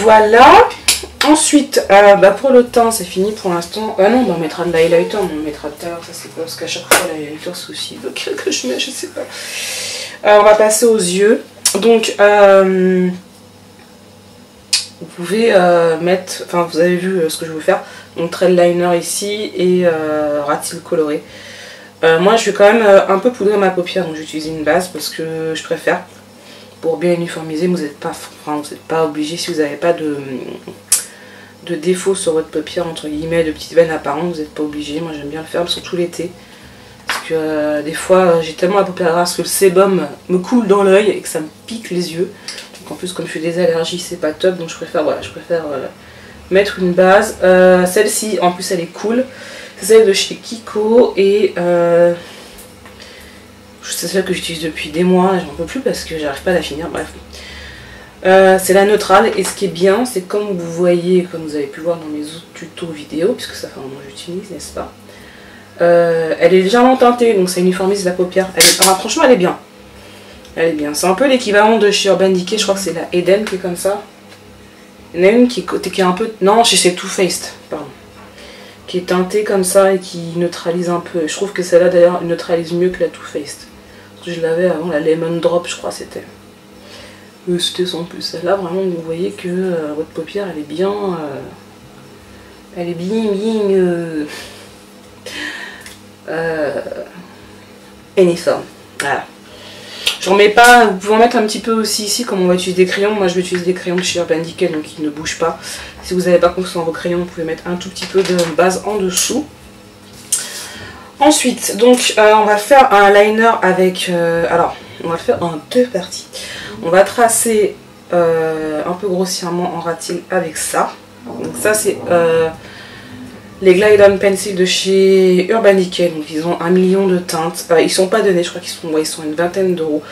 Voilà. Ensuite, pour le teint, c'est fini pour l'instant. Non, on mettra de l'highlighter, on mettra tout à l'heure, ça c'est pas parce qu'à chaque fois l'highlighter c'est aussi lequel que je mets, je sais pas. On va passer aux yeux. Donc, vous pouvez mettre, enfin vous avez vu ce que je vais vous faire. Donc trait de liner ici et ras-de-cils coloré. Moi je vais quand même un peu poudrer ma paupière, donc j'utilise une base parce que je préfère. Pour bien uniformiser, vous n'êtes pas obligé si vous n'avez pas de défaut sur votre paupière, entre guillemets, de petites veines apparentes, vous n'êtes pas obligé. Moi j'aime bien le faire, surtout l'été. Parce que des fois j'ai tellement la paupière grasse que le sébum me coule dans l'œil et que ça me pique les yeux. Donc en plus comme je fais des allergies c'est pas top, donc je préfère mettre une base. Celle-ci en plus elle est cool. C'est celle de chez Kiko et c'est celle que j'utilise depuis des mois, j'en peux plus parce que j'arrive pas à la finir, bref. C'est la neutrale et ce qui est bien, c'est comme vous voyez, comme vous avez pu voir dans mes autres tutos vidéo, puisque ça fait un moment que j'utilise, n'est-ce pas, elle est légèrement teintée, donc ça uniformise la paupière. Franchement, elle est bien. Elle est bien. C'est un peu l'équivalent de chez Urban Decay, je crois que c'est la Eden qui est comme ça. Il y en a une qui est un peu... Non, chez c'est Too Faced, pardon. Qui est teintée comme ça et qui neutralise un peu. Je trouve que celle-là d'ailleurs neutralise mieux que la Too Faced. Je l'avais avant, la Lemon Drop, je crois c'était. C'était sans plus. Celle-là, vraiment, vous voyez que votre paupière, elle est bien... elle est bien... uniforme. Voilà. J'en mets pas, vous pouvez en mettre un petit peu aussi ici, comme on va utiliser des crayons. Moi, je vais utiliser des crayons de chez Urban Decay, donc ils ne bougent pas. Si vous n'avez pas confiance en vos crayons, vous pouvez mettre un tout petit peu de base en dessous. Ensuite, donc, on va faire un liner avec... alors, on va le faire en deux parties. On va tracer un peu grossièrement en ras-de-cils avec ça. Donc ça, c'est les Glide On Pencil de chez Urban Decay. Donc, ils ont 1 million de teintes. Ils sont pas donnés, je crois qu'ils sont une vingtaine d'euros.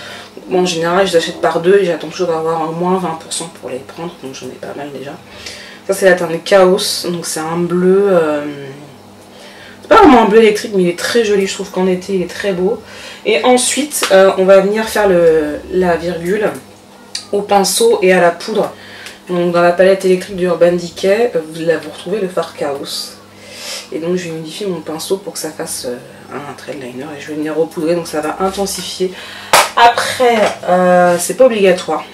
Bon, en général, je les achète par deux et j'attends toujours d'avoir au moins 20% pour les prendre. Donc, j'en ai pas mal déjà. Ça, c'est la teinte Chaos. Donc, c'est un bleu... pas vraiment un bleu électrique, mais il est très joli, je trouve qu'en été il est très beau. Et ensuite on va venir faire la virgule au pinceau et à la poudre. Donc dans la palette électrique du Urban Decay, vous retrouvez le fard Chaos. Et donc je vais modifier mon pinceau pour que ça fasse un trait de liner et je vais venir repoudrer, donc ça va intensifier. Après c'est pas obligatoire,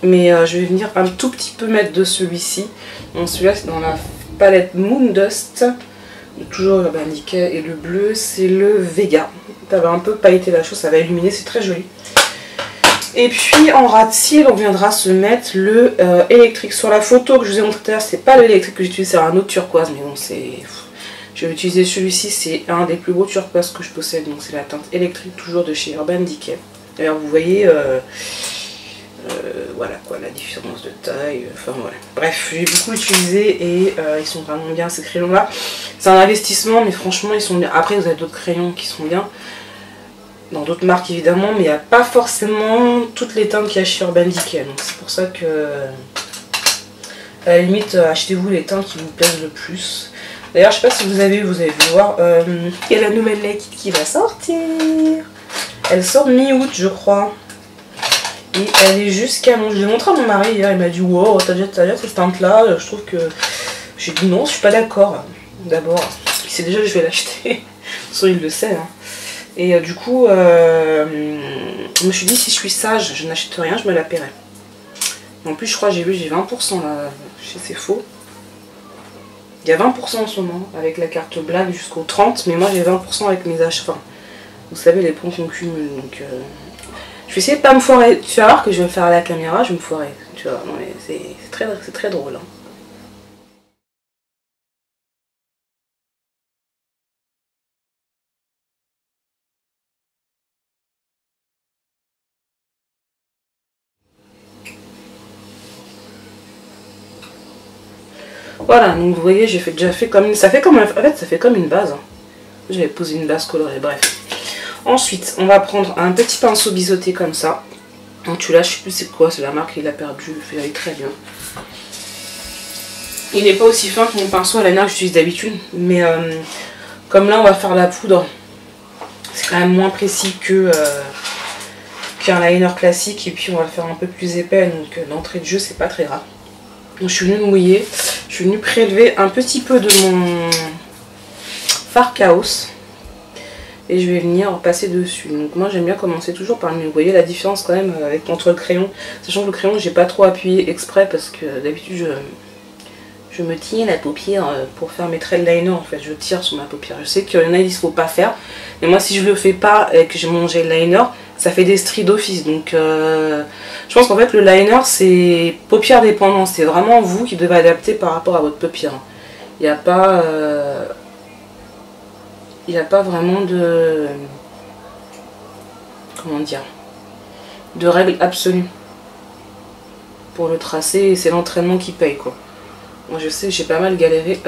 mais je vais venir un tout petit peu mettre de celui-ci. Donc celui-là c'est dans la palette Moon Dust. Toujours Urban Decay et le bleu c'est le Vega. Ça va un peu pailleter la chose, ça va illuminer, c'est très joli. Et puis en ras-de-cils on viendra se mettre le électrique. Sur la photo que je vous ai montré tout à l'heure, c'est pas l'électrique que j'utilise, c'est un autre turquoise, mais bon c'est... Je vais utiliser celui-ci, c'est un des plus beaux turquoises que je possède, donc c'est la teinte électrique toujours de chez Urban Decay. D'ailleurs vous voyez... voilà quoi, la différence de taille, enfin voilà. Bref, j'ai beaucoup utilisé et ils sont vraiment bien ces crayons là. C'est un investissement mais franchement ils sont bien. Après vous avez d'autres crayons qui sont bien, dans d'autres marques évidemment, mais il n'y a pas forcément toutes les teintes qu'il y a chez Urban Decay. Donc c'est pour ça que à la limite achetez-vous les teintes qui vous plaisent le plus. D'ailleurs je sais pas si vous avez vu voir, il y a la nouvelle Naked qui va sortir. Elle sort mi-août je crois. Et elle est jusqu'à... Je l'ai montré à mon mari hier, il m'a dit wow, t'as déjà cette teinte là, je trouve que... J'ai dit non, je suis pas d'accord. D'abord, il sait déjà que je vais l'acheter. De toute façon il le sait. Hein. Et du coup, je me suis dit si je suis sage, je n'achète rien, je me la paierai. En plus je crois j'ai vu, j'ai 20% là, chez C'est Faux. Il y a 20% en ce moment, avec la carte blague jusqu'au 30, mais moi j'ai 20% avec mes achats. Enfin, vous savez les points qu'on cumule, donc... Je vais essayer de pas me foirer. Tu vas voir que je vais me faire à la caméra, je vais me foirer. Tu vois, c'est très drôle. Hein. Voilà, donc vous voyez, j'ai déjà fait comme une... Ça fait comme une base. Hein. J'avais posé une base colorée, bref. Ensuite, on va prendre un petit pinceau biseauté comme ça. Donc celui-là, je sais plus c'est quoi, c'est la marque, il a perdu, il est très bien. Il n'est pas aussi fin que mon pinceau à liner que j'utilise d'habitude, mais comme là on va faire la poudre, c'est quand même moins précis que qu'un liner classique, et puis on va le faire un peu plus épais, donc d'entrée de jeu c'est pas très grave. Donc je suis venue mouiller, je suis venue prélever un petit peu de mon fard chaos. Et je vais venir passer dessus. Donc moi j'aime bien commencer toujours par le milieu. Vous voyez la différence quand même entre le crayon. Sachant que le crayon j'ai pas trop appuyé exprès parce que d'habitude je me tiens la paupière pour faire mes traits de liner en fait. Je tire sur ma paupière. Je sais qu'il y en a il ne faut pas faire. Mais moi si je le fais pas et que j'ai mon gel liner, ça fait des stries d'office. Donc je pense qu'en fait le liner c'est paupière dépendant. C'est vraiment vous qui devez adapter par rapport à votre paupière. Il n'y a pas... Il n'y a pas vraiment de... Comment dire? De règle absolue. Pour le tracer, c'est l'entraînement qui paye quoi. Moi je sais, j'ai pas mal galéré.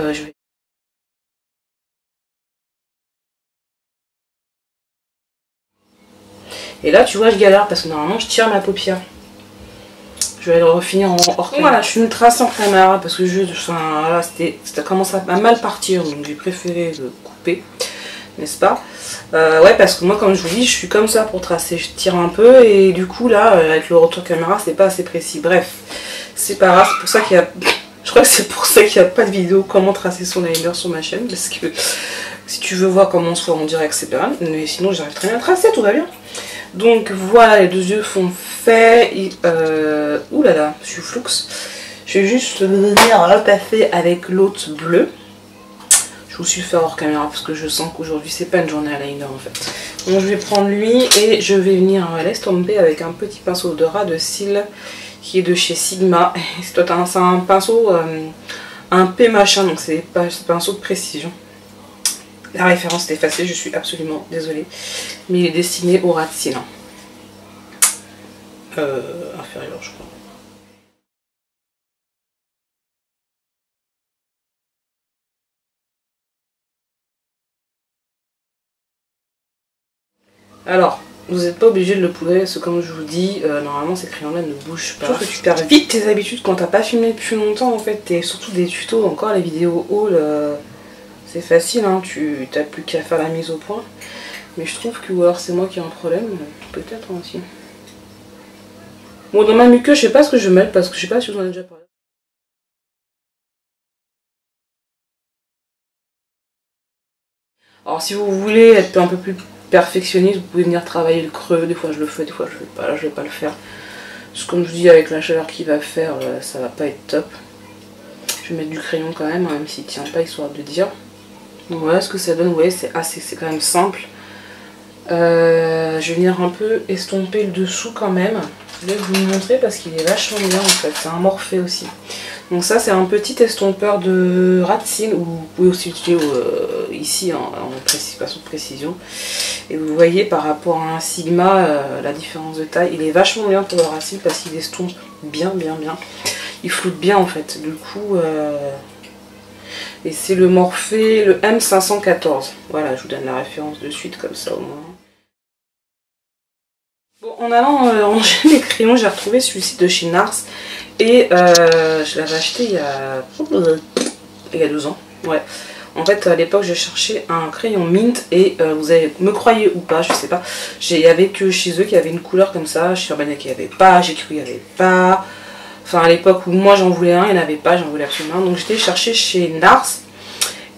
Et là tu vois je galère parce que normalement je tire ma paupière. Je vais le refinir en hors caméra. Voilà, je suis une trace en caméra parce que voilà, ça commence à mal partir donc j'ai préféré le couper. N'est-ce pas? Ouais, parce que moi comme je vous dis je suis comme ça pour tracer, je tire un peu et du coup là avec le retour caméra c'est pas assez précis. Bref, c'est pas grave, c'est pour ça qu'il y a... Je crois que c'est pour ça qu'il n'y a pas de vidéo comment tracer son liner sur ma chaîne, parce que si tu veux voir comment on se fait en direct c'est pas grave, mais sinon j'arrive très bien à tracer, tout va bien. Donc voilà, les deux yeux sont faits. Ouh là là, je suis floux. Je vais juste venir là passer avec l'autre bleu. Je vous suis fait hors caméra parce que je sens qu'aujourd'hui c'est pas une journée à liner en fait. Donc je vais prendre lui et je vais venir l'estomper avec un petit pinceau de ras de cils qui est de chez Sigma. C'est un pinceau, un P machin, donc c'est pas un pinceau de précision. La référence est effacée, je suis absolument désolée. Mais il est destiné au ras de cils. Inférieur je crois. Alors, vous n'êtes pas obligé de le poudrer parce que comme je vous dis, normalement ces crayons-là ne bougent pas. Je trouve que tu perds vite tes habitudes quand t'as pas filmé depuis longtemps en fait, et surtout des tutos, encore les vidéos haul, c'est facile, hein, tu n'as plus qu'à faire la mise au point. Mais je trouve que, ou alors c'est moi qui ai un problème, peut-être aussi. Bon, dans ma muqueuse, je sais pas ce que je vais mettre parce que je sais pas si vous en avez déjà parlé. Alors si vous voulez être un peu plus perfectionniste, vous pouvez venir travailler le creux, des fois je le fais, des fois je le fais pas, là je vais pas le faire. Parce que comme je vous dis, avec la chaleur qu'il va faire, ça va pas être top. Je vais mettre du crayon quand même, même s'il tient pas, histoire de dire. Donc voilà ce que ça donne, vous voyez, c'est quand même simple. Je vais venir un peu estomper le dessous quand même. Je vais vous le montrer parce qu'il est vachement bien en fait, c'est un Morphe aussi. Donc ça c'est un petit estompeur de ras de cils, ou vous pouvez aussi l'utiliser ici en façon de précision. Et vous voyez par rapport à un Sigma, la différence de taille, il est vachement bien pour le ras de cils parce qu'il estompe bien. Il floute bien en fait, du coup... Et c'est le Morphe, le M514. Voilà, je vous donne la référence de suite comme ça au moins. Bon, en allant ranger mes crayons, j'ai retrouvé celui-ci de chez Nars. Et je l'avais acheté il y a 2 ans. Ouais. En fait, à l'époque, j'ai cherché un crayon mint. Et vous allez me croyez ou pas, je sais pas. Il y avait que chez eux qui avait une couleur comme ça. Chez Urban Decay, il n'y avait pas. J'ai cru qu'il n'y avait pas. Enfin, à l'époque où moi j'en voulais un, il n'y en avait pas. J'en voulais absolument un. Donc j'étais chercher chez Nars.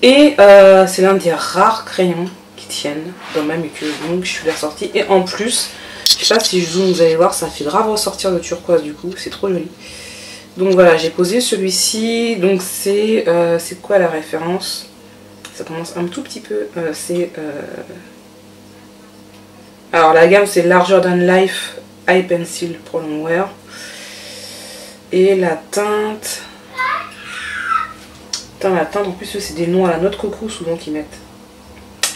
Et c'est l'un des rares crayons qui tiennent dans ma muqueuse. Donc je suis ressortie. Et en plus, je sais pas si je zoome, vous allez voir, ça fait grave ressortir le turquoise du coup. C'est trop joli. Donc voilà, j'ai posé celui-ci. Donc c'est quoi la référence? Ça commence un tout petit peu. Alors la gamme c'est Larger Than Life Eye Pencil Pro Longwear. Et la teinte... La teinte en plus c'est des noms à la noix de coco souvent qu'ils mettent.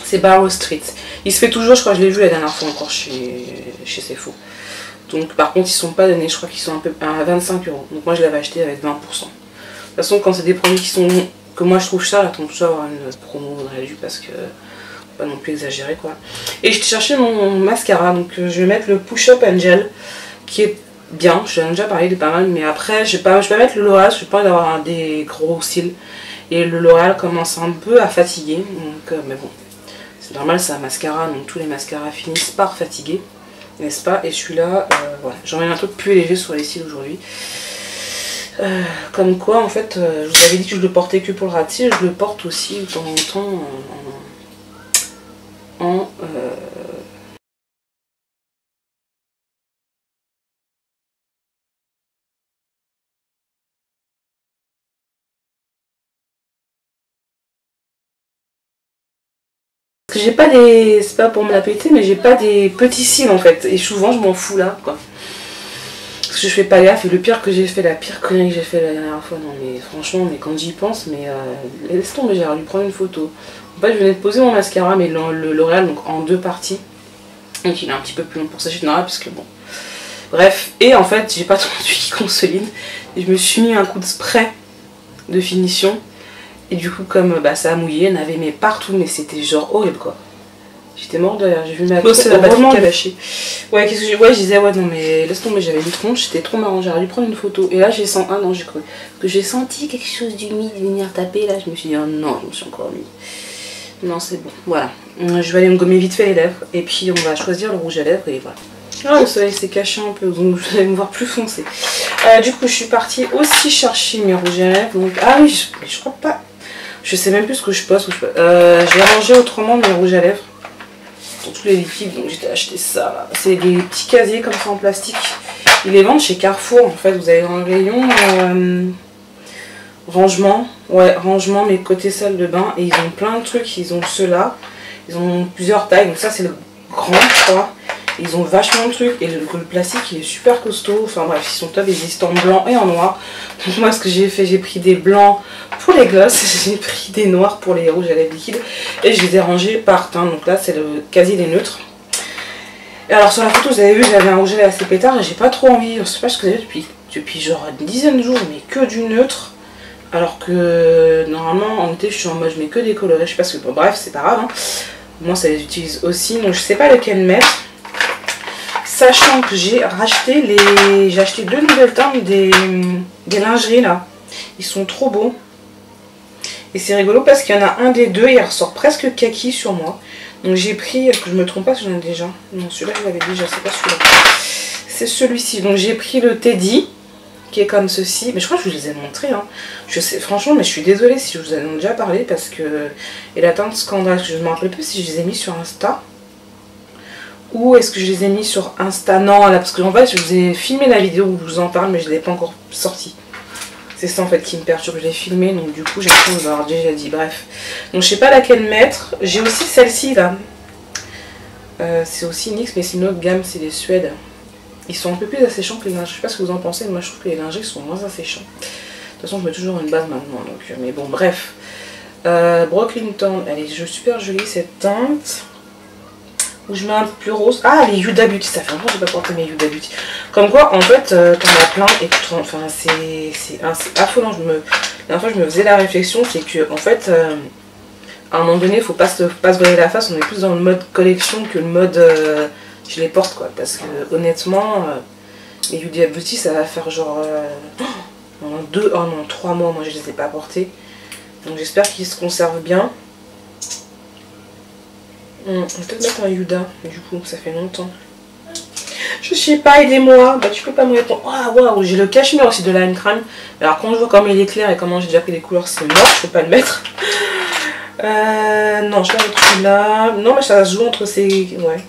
C'est Barrow Street. Il se fait toujours, je crois que je l'ai vu la dernière fois encore chez Sephora. Donc par contre ils sont pas donnés, je crois qu'ils sont un peu à 25 €. Donc moi je l'avais acheté avec 20%. De toute façon quand c'est des produits qui sont que moi je trouve cher, j'attends toujours à avoir une promo réduite parce que pas non plus exagéré quoi. Et j'ai cherché mon mascara, donc je vais mettre le Push Up Angel qui est bien, je l'ai déjà parlé, il est pas mal, mais après je vais pas mettre le L'Oréal, je n'ai pas envie d'avoir des gros cils. Et le L'Oréal commence un peu à fatiguer, donc mais bon, c'est normal, c'est un mascara, donc tous les mascaras finissent par fatiguer, n'est-ce pas? Et celui-là, voilà, j'emmène un truc plus léger sur les cils aujourd'hui. Comme quoi en fait je vous avais dit que je le portais que pour le ratil, je le porte aussi de temps en temps parce que j'ai pas des... c'est pas pour me la péter, mais j'ai pas des petits cils en fait. Et souvent je m'en fous là quoi. Parce que je fais pas gaffe. Et le pire que j'ai fait, la pire connerie que j'ai fait la dernière fois, non mais franchement, mais quand j'y pense, mais laisse tomber, j'ai dû prendre une photo. En fait je venais de poser mon mascara, mais le L'Oréal donc en 2 parties. Donc il est un petit peu plus long pour ça général parce que bon. Bref, et en fait j'ai pas trop d'huile qui consolide. Et je me suis mis un coup de spray de finition. Et du coup comme bah, ça a mouillé, il y en avait mais partout, mais c'était genre horrible quoi. J'étais morte derrière, j'ai vu ma bon, c'est la batterie qui a lâché. Ouais, qu'est-ce que je disais, ouais, non, mais laisse tomber, j'avais du tronche, c'était trop marrant, j'aurais dû prendre une photo. Et là, j'ai senti, ah non, j'ai cru que j'ai senti quelque chose d'humide venir taper. Là, je me suis dit, oh non, je me suis encore mis. Non, c'est bon, voilà. Je vais aller me gommer vite fait les lèvres, et puis on va choisir le rouge à lèvres, et voilà. Ah, le soleil s'est caché un peu, donc vous allez me voir plus foncé. Du coup, je suis partie aussi chercher mes rouges à lèvres. Donc, ah oui, je crois pas. Je sais même plus ce que je poste. J'ai rangé autrement mes rouges à lèvres. Pour tous les liquides, donc j'ai acheté ça. C'est des petits casiers comme ça en plastique. Ils les vendent chez Carrefour. En fait, vous avez dans le rayon rangement. Ouais, rangement, mais côté salle de bain. Et ils ont plein de trucs. Ils ont ceux-là. Ils ont plusieurs tailles. Donc ça, c'est le grand, je crois. Ils ont vachement de trucs. Et le plastique, il est super costaud. Enfin bref, ils sont top. Ils existent en blanc et en noir. Donc moi, ce que j'ai fait, j'ai pris des blancs pour les glosses. J'ai pris des noirs pour les rouges à lèvres liquides. Et je les ai rangés par teint. Donc là, c'est le casier des neutres. Et alors sur la photo, vous avez vu, j'avais un rouge à lèvres assez pétard. Et j'ai pas trop envie. Je sais pas ce que j'ai depuis genre une dizaine de jours. Mais que du neutre. Alors que normalement, en été, je suis en mode je mets que des colorés. Je sais pas ce que... Bon, bref, c'est pas grave. Hein. Moi, ça les utilise aussi. Donc je sais pas lequel mettre. Sachant que j'ai racheté j'ai acheté 2 nouvelles teintes des lingeries là. Ils sont trop beaux. Et c'est rigolo parce qu'il y en a un des deux, il ressort presque kaki sur moi. Donc j'ai pris, que je me trompe pas si j'en ai déjà. Non, celui-là je l'avais déjà, c'est pas celui-là. C'est celui-ci. Donc j'ai pris le Teddy, qui est comme ceci. Mais je crois que je vous les ai montrés. Hein. Je sais, franchement, mais je suis désolée si je vous en ai déjà parlé parce que... Et la teinte Scandale, je ne me rappelle plus si je les ai mis sur Insta. Ou est-ce que je les ai mis sur Insta? Non, là, parce que en fait, je vous ai filmé la vidéo où je vous en parle, mais je ne l'ai pas encore sortie. C'est ça en fait qui me perturbe, je l'ai filmé, donc du coup j'ai l'impression de vous avoir déjà dit, bref. Donc je sais pas laquelle mettre. J'ai aussi celle-ci là. C'est aussi NYX, mais c'est une autre gamme, c'est les Suèdes. Ils sont un peu plus asséchants que les lingeries. Je sais pas ce que vous en pensez, mais moi je trouve que les lingeries sont moins asséchants. De toute façon, je mets toujours une base maintenant, donc, mais bon, bref. Brooklyn Town, elle est super jolie cette teinte. Où je mets un peu plus rose. Ah, les Huda Beauty, ça fait longtemps que j'ai pas porté mes Huda Beauty. Comme quoi, en fait, t'en as plein et enfin, c'est affolant. La dernière fois, je me faisais la réflexion, c'est que, en fait, à un moment donné, il faut pas se voiler la face. On est plus dans le mode collection que le mode je les porte, quoi. Parce que, honnêtement, les Huda Beauty, ça va faire genre en 3 mois, moi je les ai pas portés. Donc, j'espère qu'ils se conservent bien. On va peut-être mettre un Huda, du coup, ça fait longtemps. Je sais pas, aidez-moi. Bah, tu peux pas me répondre. Ah, waouh, j'ai le cachemire aussi de Lime Crime. Alors, quand je vois comment il est clair et comment j'ai déjà pris les couleurs, c'est mort, je peux pas le mettre. Non, je vais mettre celui-là. Non, mais ça se joue entre ces. Ouais.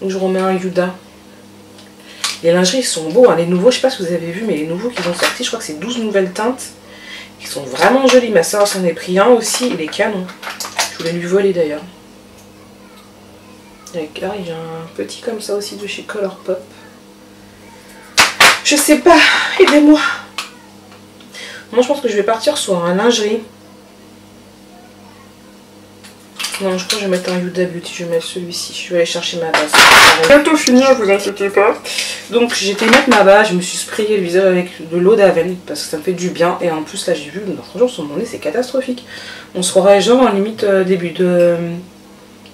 Donc, je remets un Huda. Les lingeries, ils sont beaux, hein. Les nouveaux, je sais pas si vous avez vu, mais les nouveaux qu'ils ont sortis, je crois que c'est 12 nouvelles teintes. Ils sont vraiment jolis. Ma soeur s'en est pris un aussi, il est canon. Je voulais lui voler d'ailleurs. D'accord, il y a un petit comme ça aussi de chez Colourpop. Je sais pas, aidez-moi. Moi je pense que je vais partir sur un lingerie. Non, je crois que je vais mettre un Huda Beauty, je vais mettre celui-ci. Je vais aller chercher ma base. Bientôt fini, ne vous inquiétez pas. Donc j'étais mettre ma base, je me suis sprayé le visage avec de l'eau d'Aven parce que ça me fait du bien. Et en plus là j'ai vu, franchement sur mon nez c'est catastrophique. On se croirait genre en limite début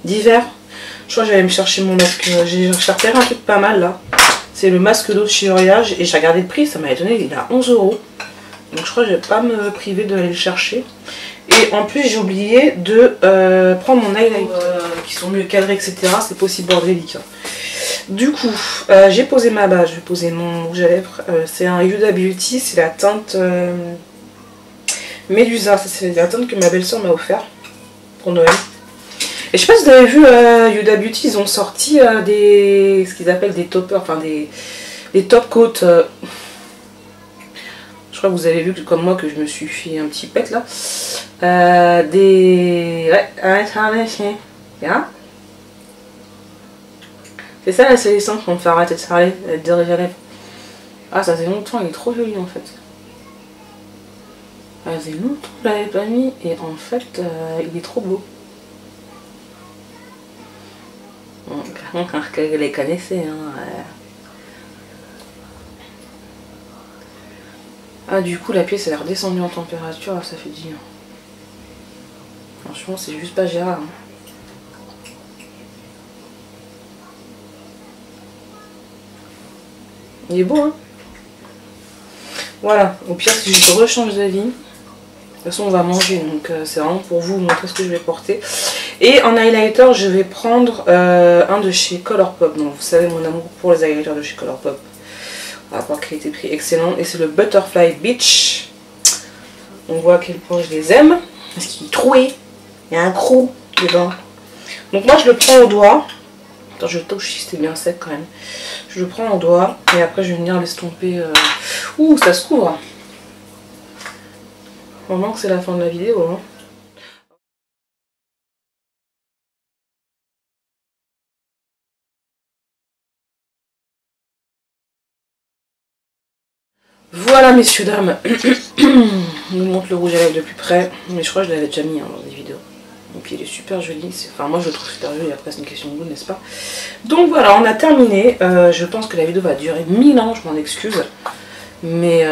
d'hiver. Je crois que j'allais me chercher mon masque. J'ai repéré un truc pas mal là. C'est le masque d'eau de chez Oriage. Et j'ai regardé le prix, ça m'a étonné, il est à 11 €. Donc je crois que je vais pas me priver d'aller le chercher. Et en plus j'ai oublié de prendre mon highlight qui sont mieux cadrés, etc. C'est pas aussi bordélique. Hein. Du coup, j'ai posé ma base, je vais poser mon rouge à lèvres. C'est un Huda Beauty, c'est la teinte Médusa. C'est la teinte que ma belle-sœur m'a offert pour Noël. Et je sais pas si vous avez vu Huda Beauty, ils ont sorti ce qu'ils appellent des toppers, enfin des top coats. Je crois que vous avez vu comme moi que je me suis fait un petit pet là. C'est ça la sélection qu'on me fait arrêter de parler, de dire les lèvres. Ah, ça fait longtemps, il est trop joli en fait. Ça faisait longtemps que je l'avais pas mis et en fait, il est trop beau. Bon, quand je les connaissais, hein. Ah, du coup, la pièce elle est redescendue en température, ça fait du bien. Franchement, c'est juste pas gérable. Hein. Il est beau, hein. Voilà, au pire, si je rechange d'avis. De toute façon, on va manger, donc c'est vraiment pour vous montrer ce que je vais porter. Et en highlighter, je vais prendre un de chez Colourpop. Donc, vous savez mon amour pour les highlighters de chez Colourpop. Rapport qualité-prix excellent. Et c'est le Butterfly Beach. On voit à quel point je les aime. Parce qu'il est troué. Il y a un crou dedans. Donc moi, je le prends au doigt. Attends, je touche si c'était bien sec quand même. Je le prends au doigt. Et après, je vais venir l'estomper. Ouh, ça se couvre. Vraiment que c'est la fin de la vidéo. Hein. Voilà messieurs, dames, je vous montre le rouge à lèvres de plus près, mais je crois que je l'avais déjà mis hein, dans des vidéos. Donc il est super joli, enfin moi je le trouve super joli, après c'est une question de goût n'est-ce pas. Donc voilà, on a terminé, je pense que la vidéo va durer 1000 ans, je m'en excuse. Mais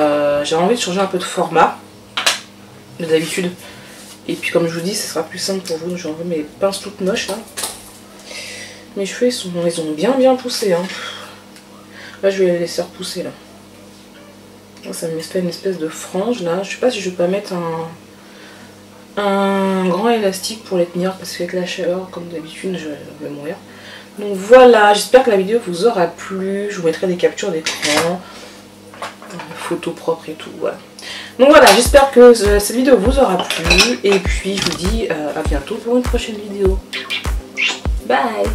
j'ai envie de changer un peu de format, de d'habitude. Et puis comme je vous dis, ce sera plus simple pour vous, j'envoie mes pinces toutes moches là. Mes cheveux ils ont bien poussé. Hein. Là je vais les laisser repousser là. Ça me fait une espèce de frange là. Je sais pas si je peux pas mettre un grand élastique pour les tenir parce qu'avec la chaleur, comme d'habitude, je vais mourir. Donc voilà, j'espère que la vidéo vous aura plu. Je vous mettrai des captures d'écran, photos propres et tout. Voilà. Donc voilà, j'espère que cette vidéo vous aura plu. Et puis je vous dis à bientôt pour une prochaine vidéo. Bye!